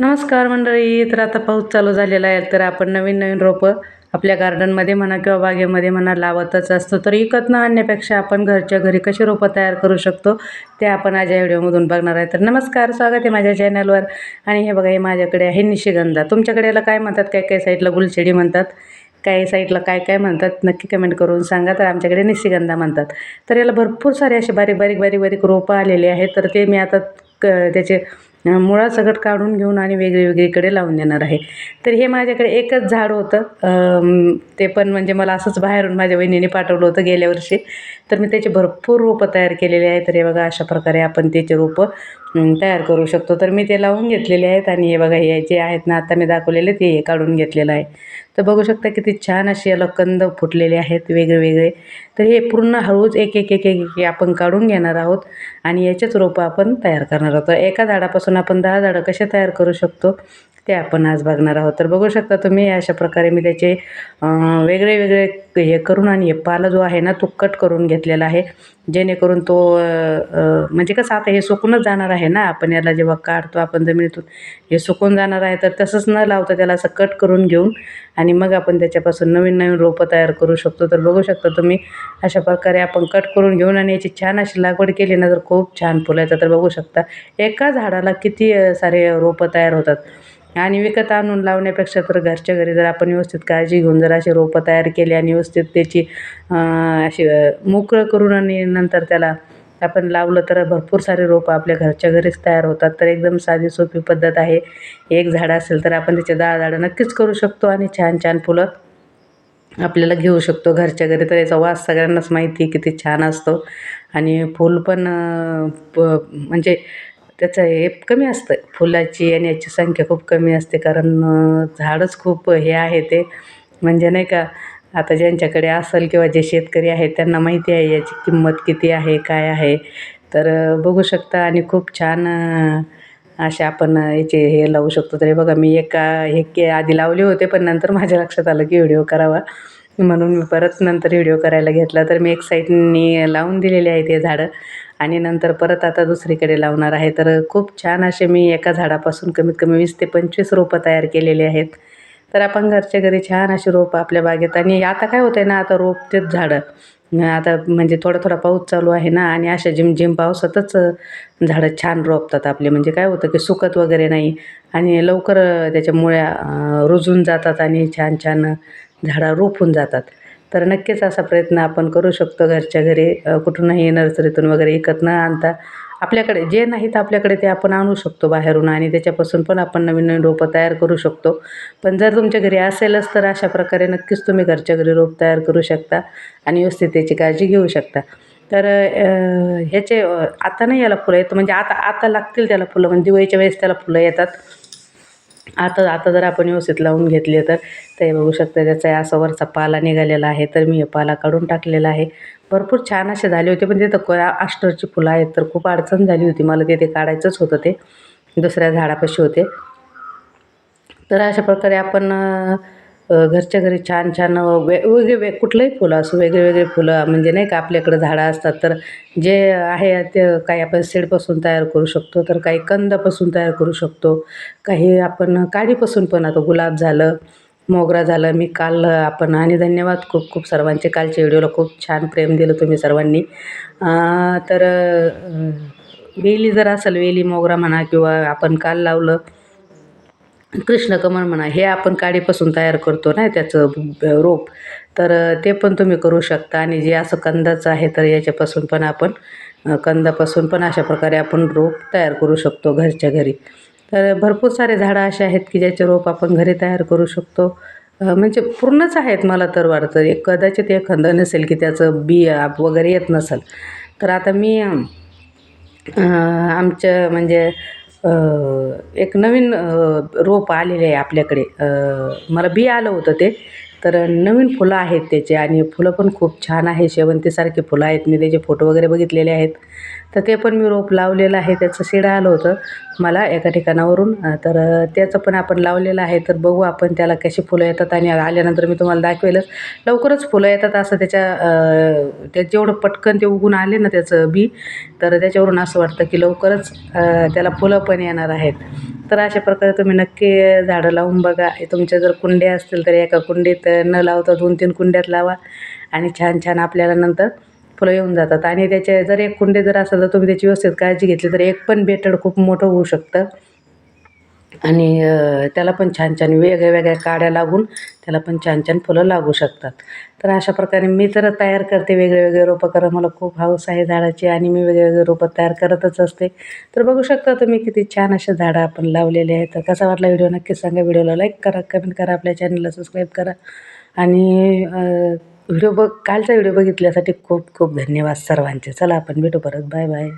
नमस्कार मंडळी. तर आता पाऊस चालू झालेला आहे, तर आपण नवीन नवीन रोपं आपल्या गार्डनमध्ये म्हणा किंवा बागेमध्ये म्हणा लावतच असतो. तर विकत न आणण्यापेक्षा आपण घरच्या घरी कशी रोपं तयार करू शकतो ते आपण आज या व्हिडिओमधून बघणार आहे. तर नमस्कार, स्वागत आहे माझ्या चॅनलवर. आणि हे बघा, हे माझ्याकडे आहे निशिगंधा. तुमच्याकडे याला काय म्हणतात? काही काही साईडला गुलछडी म्हणतात, काही साईडला काय काय म्हणतात नक्की कमेंट करून सांगा. तर आमच्याकडे निशिगंधा म्हणतात. तर याला भरपूर सारे असे बारीक बारीक बारीक बारीक रोपं आलेले आहेत. तर ते मी आता त्याचे मुळासकट काढून घेऊन आणि वेगळीकडे लावून देणार आहे. तर हे माझ्याकडे एकच झाड होतं, ते पण म्हणजे मला असंच बाहेरून माझ्या वहिनीने पाठवलं होतं गेल्या वर्षी. तर मी त्याचे भरपूर रोपं तयार केलेले आहेत. तर हे बघा, अशा प्रकारे आपण त्याचे रोपं तयार करू शकतो. तर मी ते लावून घेतलेले आहेत. आणि हे बघा, हे जे आहेत ना आता मी दाखवलेले ते काढून घेतलेलं आहे. तर बघू शकता किती छान असे याला कंद फुटलेले आहेत वेगळे. तर हे पूर्ण हळूच एक एक एक एक एक आपण काढून घेणार आहोत आणि याचेच रोपं आपण तयार करणार आहोत. तर एका झाडापासून आपण 10 झाडं कसे तयार करू शकतो ते आपण आज बघणार आहोत. तर बघू शकता तुम्ही, अशा प्रकारे मी त्याचे वेगळे हे करून आणि हे पाला जो आहे ना तो कट करून घेतलेला आहे, जेणेकरून तो म्हणजे कसं आता हे सुकूनच जाणार आहे ना, आपण याला जेव्हा काढतो आपण जमिनीतून हे सुकून जाणार आहे. तर तसंच न लावता त्याला असं कट करून घेऊन आणि मग आपण त्याच्यापासून नवीन नवीन रोपं तयार करू शकतो. तर बघू शकता तुम्ही, अशा प्रकारे आपण कट करून घेऊन आणि याची छान अशी लागवड केली ना तर खूप छान फुलं येतात. तर बघू शकता एका झाडाला किती सारे रोपं तयार होतात. आणि विकत आणून लावण्यापेक्षा तर घरच्या घरी जर आपण व्यवस्थित काळजी घेऊन जर असे रोपं तयार केली आणि व्यवस्थित त्याची अशी मोकळं करून आणि नंतर त्याला आपण लावलं तर भरपूर सारे रोपं आपल्या घरच्या घरीच तयार होतात. तर एकदम साधी सोपी पद्धत आहे. एक झाड असेल तर आपण त्याचे 10 झाडं नक्कीच करू शकतो आणि छान छान फुलं आपल्याला घेऊ शकतो घरच्या घरी. तर याचा वास सगळ्यांनाच माहिती आहे किती छान असतो. आणि फूल पण म्हणजे त्याचं हे कमी असतं फुलाची, आणि याची संख्या खूप कमी असते, कारण झाडच खूप हे आहे ते, म्हणजे नाही का. आता ज्यांच्याकडे असेल किंवा जे शेतकरी आहेत त्यांना माहिती आहे याची किंमत किती आहे, काय आहे. तर बघू शकता. आणि खूप छान असे आपण याचे हे लावू शकतो. तर हे बघा, मी आधी लावले होते, पण नंतर माझ्या लक्षात आलं की व्हिडिओ करावा, म्हणून मी परत नंतर व्हिडिओ करायला घेतला. तर मी एक साईडनी लावून दिलेले आहे ते झाडं आणि नंतर परत आता दुसरीकडे लावणार आहे. तर खूप छान असे मी एका झाडापासून कमीत कमी 20 ते 25 रोपं तयार केलेले आहेत. तर आपण घरच्या घरी छान अशी रोपं आपल्या बागेत, आणि आता काय होतं आहे ना, आता रोपतेच झाडं आता म्हणजे थोडा थोडा पाऊस चालू आहे ना, आणि अशा झिमझिम पावसातच झाडं छान रोपतात आपले. म्हणजे काय होतं की सुकत वगैरे नाही आणि लवकर त्याच्या मुळ्या रुजून जातात आणि छान छान झाडं रोपून जातात. तर नक्कीच असा प्रयत्न आपण करू शकतो घरच्या घरी, कुठूनही नर्सरीतून वगैरे विकत न आणता. आपल्याकडे जे नाहीत आपल्याकडे ते आपण आणू शकतो बाहेरून, आणि त्याच्यापासून पण आपण नवीन नवीन रोपं तयार करू शकतो. पण जर तुमच्या घरी असेलच तर अशा प्रकारे नक्कीच तुम्ही घरच्या घरी रोप तयार करू शकता आणि व्यवस्थित त्याची काळजी घेऊ शकता. तर ह्याचे आता नाही याला फुलं येतं, म्हणजे आता आता लागतील त्याला फुलं, म्हणजे दिवाळीच्या वेळेस त्याला फुलं येतात. आता आता जर आपण व्यवस्थित लावून घेतले तर ते बघू शकता त्याचा असा वरचा पाला निघालेला आहे. तर मी हे पाला काढून टाकलेला आहे. भरपूर छान असे झाले होते, पण तिथं अष्टरची फुलं आहेत तर खूप अडचण झाली होती मला. ते काढायचंच होतं, ते दुसऱ्या झाडापाशी होते. तर अशा प्रकारे आपण घरच्या घरी छान छान वेगवेगळे कुठलंही फुलं असो, वेगळे फुलं म्हणजे नाही का आपल्याकडं झाडं असतात. तर जे आहे ते काही आपण सीडपासून तयार करू शकतो, तर काही कंदपासून तयार करू शकतो, काही आपण काडीपासून पण. आता गुलाब झालं, मोगरा झालं. मी काल आपण, आणि धन्यवाद खूप खूप सर्वांचे, कालच्या व्हिडिओला खूप छान प्रेम दिलं तुम्ही सर्वांनी. तर वेली जर असेल, वेली मोगरा म्हणा, किंवा आपण काल लावलं कृष्णकमळ म्हणा, हे आपण काडीपासून तयार करतो ना त्याचं रोप. तर ते पण तुम्ही करू शकता. आणि जे असं कंदाचं आहे तर याच्यापासून पण आपण कंदापासून पण अशा प्रकारे आपण रोप तयार करू शकतो घरच्या घरी. तर भरपूर सारे झाडं असे आहेत की ज्याचे रोप आपण घरी तयार करू शकतो. म्हणजे पूर्णच आहेत मला तर वाटतं. कदाचित एखादं नसेल की त्याचं बी वगैरे येत नसेल. तर आता मी आमच्या म्हणजे एक नवीन रोप आलेले आहे आपल्याकडे. मला बी आलं होतं ते. तर नवीन फुलं आहेत त्याचे, आणि फुलं पण खूप छान आहे, शेवंतीसारखे फुलं आहेत. मी त्याचे फोटो वगैरे बघितलेले आहेत. तर ते पण मी रोप लावलेलं आहे. त्याचं सीड आलं होतं मला एका ठिकाणावरून, तर त्याचं पण आपण लावलेलं आहे. तर बघू आपण त्याला कशी फुलं येतात आणि आल्यानंतर मी तुम्हाला दाखवेलच. लवकरच फुलं येतात असं त्यात जेवढं पटकन ते उगून आले ना त्याचं बी, तर त्याच्यावरून असं वाटतं की लवकरच त्याला फुलं पण येणार आहेत. तर अशा प्रकारे तुम्ही नक्की झाडं लावून बघा. तुमच्या जर कुंड्या असतील तर एका कुंडीत न लावता 2-3 कुंड्यात लावा आणि छान छान आपल्याला नंतर फुलं येऊन जातात. आणि त्याचे जर एक कुंडी जर असेल तर तुम्ही त्याची व्यवस्थित काळजी घेतली तर एक पण बेटड खूप मोठं होऊ शकतं आणि त्याला पण छान छान वेगळ्या वेगळ्या काड्या लागून त्याला पण छान छान फुलं लागू शकतात. तर अशा प्रकारे मी तर तयार करते वेगळे वेगळे रोपं कारण मला खूप हौस आहे झाडाची आणि मी वेगळे रोपं तयार करतच असते. तर बघू शकता तुम्ही किती छान असे झाडं आपण लावलेले आहेत. तर कसा वाटला व्हिडिओ नक्कीच सांगा. व्हिडिओला लाईक करा, कमेंट करा, आपल्या चॅनलला सबस्क्राईब करा आणि कालचा व्हिडिओ बघितल्यासाठी खूप खूप धन्यवाद सर्वांचे. चला आपण भेटू परत. Bye bye.